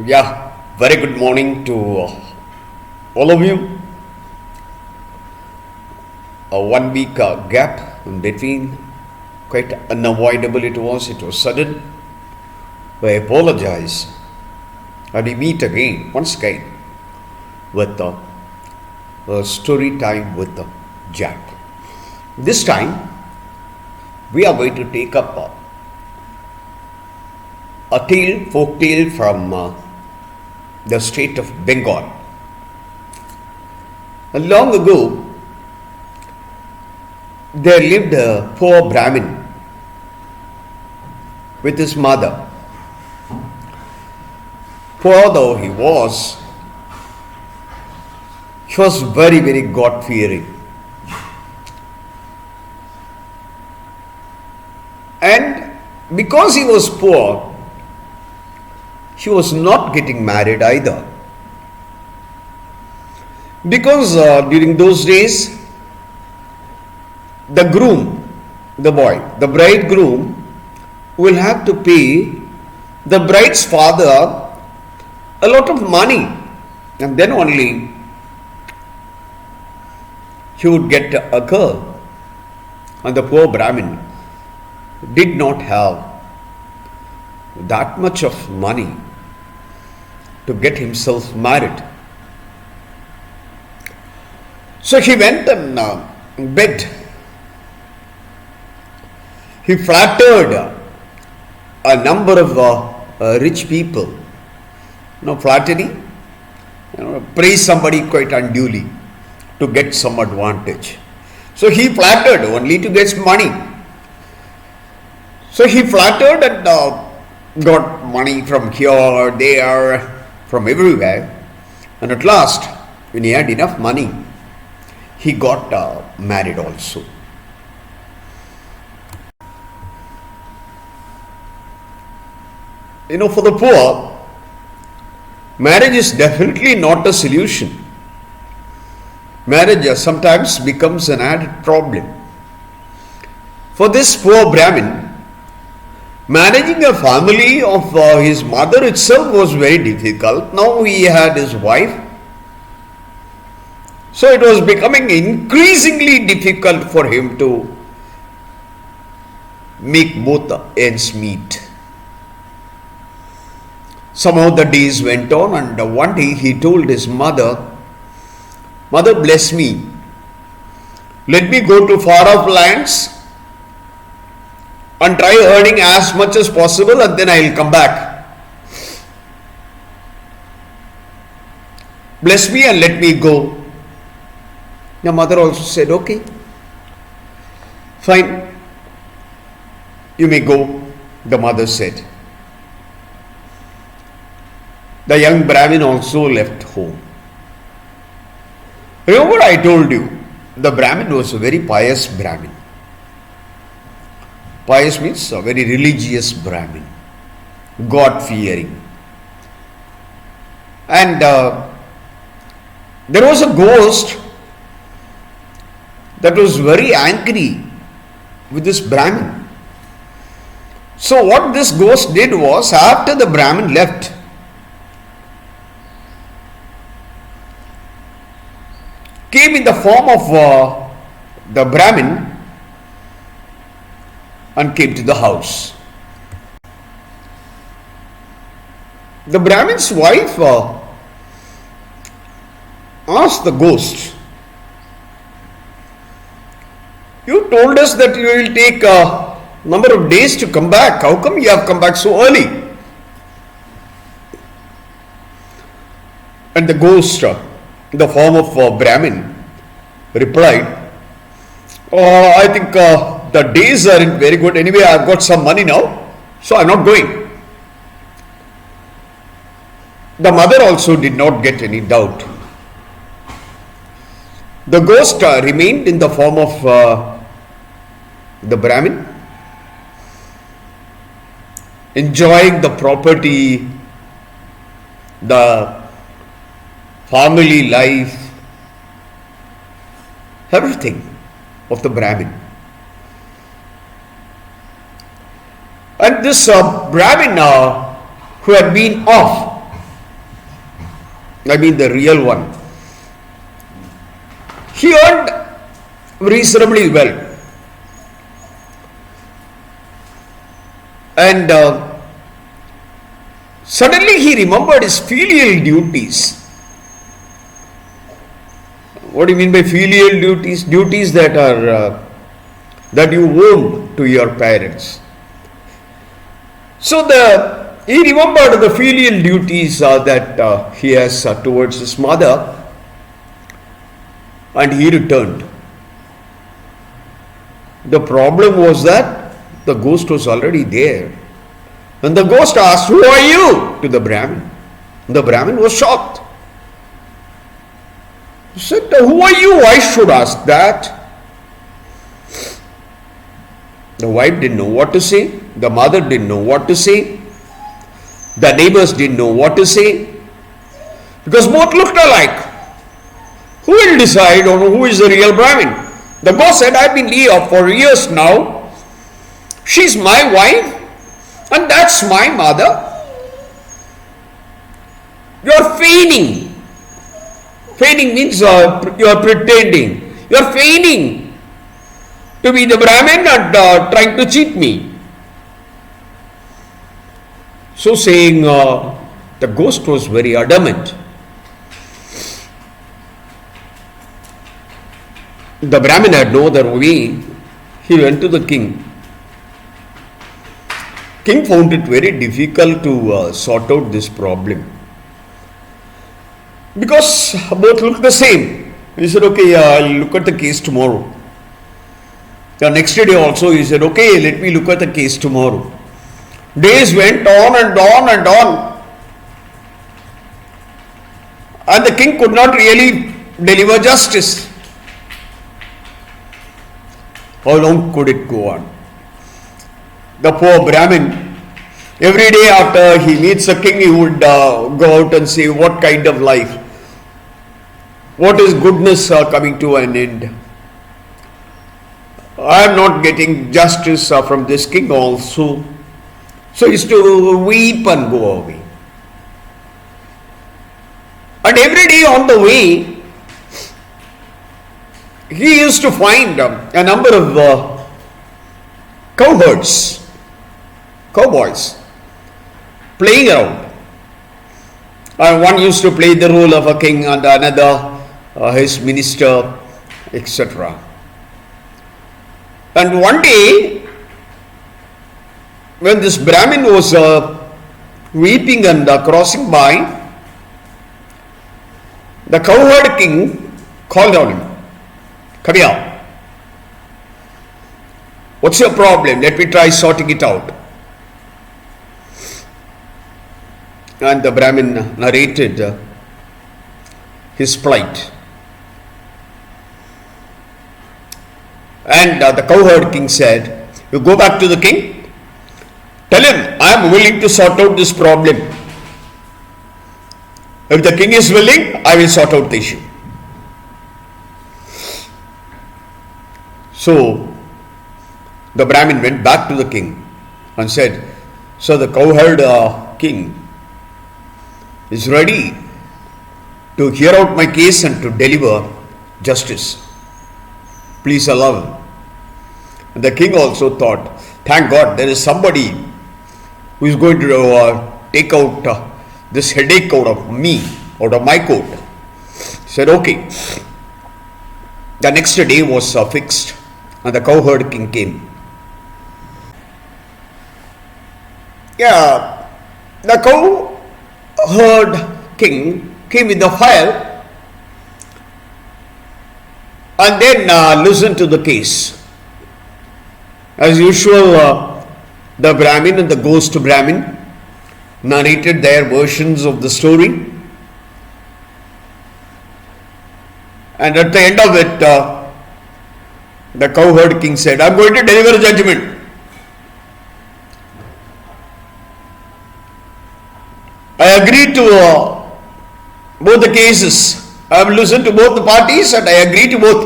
Yeah, very good morning to all of you. A 1 week gap in between, quite unavoidable it was. It was sudden. I apologize. And we meet again, once again, with a story time with JAP. This time, we are going to take up a tale, folk tale from the state of Bengal. Long ago, there lived a poor Brahmin with his mother. Poor though he was very, very God-fearing. And because he was poor, he was not getting married either. Because during those days, the groom, the boy, the bridegroom will have to pay the bride's father a lot of money, and then only he would get a girl. And the poor Brahmin did not have that much of money to get himself married. So he went and begged. He flattered a number of rich people. Flattery, praise somebody quite unduly to get some advantage. So he flattered only to get money. So he flattered and got money from here, there, from everywhere. And at last, when he had enough money, he got married also. For the poor, marriage is definitely not a solution. Marriage sometimes becomes an added problem. For this poor Brahmin, managing a family of his mother itself was very difficult. Now he had his wife. So it was becoming increasingly difficult for him to make both ends meet. Somehow the days went on, and one day he told his mother, "Mother, bless me. Let me go to far off lands and try earning as much as possible, and then I will come back. Bless me and let me go." The mother also said, "Okay, fine, you may go," the mother said. The young Brahmin also left home. Remember I told you, the Brahmin was a very pious Brahmin. Pious means a very religious Brahmin, God-fearing. And there was a ghost that was very angry with this Brahmin. So what this ghost did was, after the Brahmin left, came in the form of the Brahmin and came to the house. The Brahmin's wife asked the ghost, "You told us that you will take a number of days to come back. How come you have come back so early?" And the ghost, in the form of Brahmin, replied, "I think the days aren't very good. Anyway, I've got some money now, so I'm not going." The mother also did not get any doubt. The ghost remained in the form of the Brahmin, enjoying the property, the family life, everything of the Brahmin. And this Brahmin who had been off I mean the real one. He earned reasonably well. And suddenly he remembered his filial duties. What do you mean by filial duties? Duties that are that you owed to your parents. So he remembered the filial duties that he has towards his mother, and he returned. The problem was that the ghost was already there. And the ghost asked, "Who are you?" to the Brahmin. The Brahmin was shocked. He said, "Who are you? I should ask that." The wife didn't know what to say. The mother didn't know what to say. The neighbors didn't know what to say. Because both looked alike. Who will decide on who is the real Brahmin? The ghost said, "I've been here for years now. She's my wife and that's my mother. You're feigning. Feigning means you're pretending. You're feigning to be the Brahmin and trying to cheat me." So saying, the ghost was very adamant. The Brahmin had no other way. He went to the king. King found it very difficult to sort out this problem, because both looked the same. He said, "Okay, I'll look at the case tomorrow." The next day also he said, "Okay, let me look at the case tomorrow." Days went on and on and on, and the king could not really deliver justice. How long could it go on? The poor Brahmin, every day after he meets the king, he would go out and say, "What kind of life? What is goodness coming to an end? I am not getting justice from this king also." So he used to weep and go away. And every day on the way, he used to find a number of cowboys, playing around. One used to play the role of a king and another his minister, etc. And one day, when this Brahmin was weeping and crossing by, the cowherd king called on him, "Come here. What's your problem? Let me try sorting it out." And the Brahmin narrated his plight. And the cowherd king said, "You go back to the king, tell him I am willing to sort out this problem. If the king is willing, I will sort out the issue." So the Brahmin went back to the king and said, "So the cowherd king is ready to hear out my case and to deliver justice. Please allow him." And the king also thought, "Thank God there is somebody who is going to take out this headache out of me, out of my coat." He said, "Okay." The next day was fixed, and the cowherd king came. The cowherd king came with the file and then listened to the case. As usual, the Brahmin and the ghost Brahmin narrated their versions of the story, and at the end of it, the cowherd king said, "I'm going to deliver judgment. I agree to both the cases. I have listened to both the parties and I agree to both.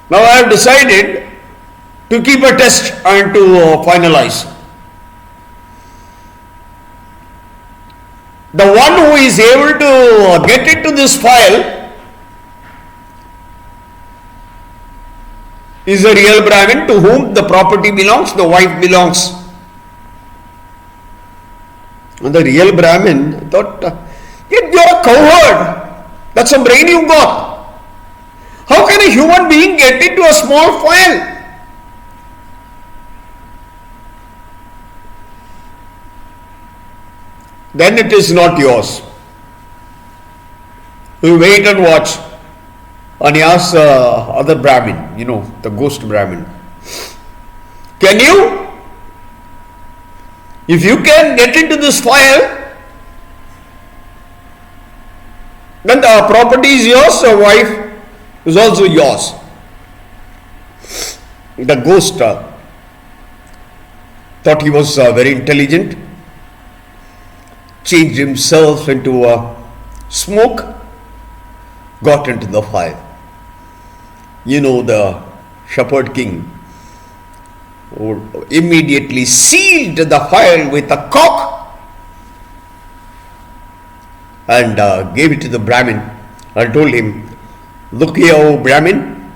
Now I have decided to keep a test and to finalize. The one who is able to get into this file is a real Brahmin to whom the property belongs, the wife belongs. And the real Brahmin thought, you're a coward. That's a brain you got. How can a human being get into a small file? Then it is not yours. You wait and watch. And he asks other Brahmin, the ghost Brahmin, can you? If you can get into this file, then the property is yours, the wife is also yours. The ghost thought he was very intelligent, changed himself into a smoke, got into the fire. The shepherd king immediately sealed the fire with a cock and gave it to the Brahmin and told him, look here, O Brahmin,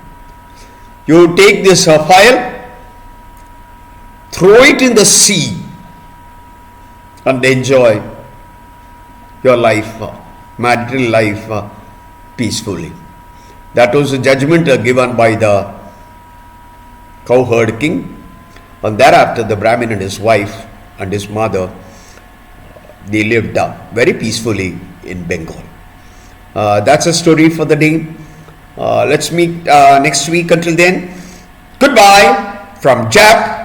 you take this file, throw it in the sea and enjoy your life, marital life, peacefully. That was the judgment given by the cowherd king. And thereafter the Brahmin and his wife and his mother, they lived very peacefully in Bengal. That's a story for the day. Let's meet next week. Until then, goodbye from JAP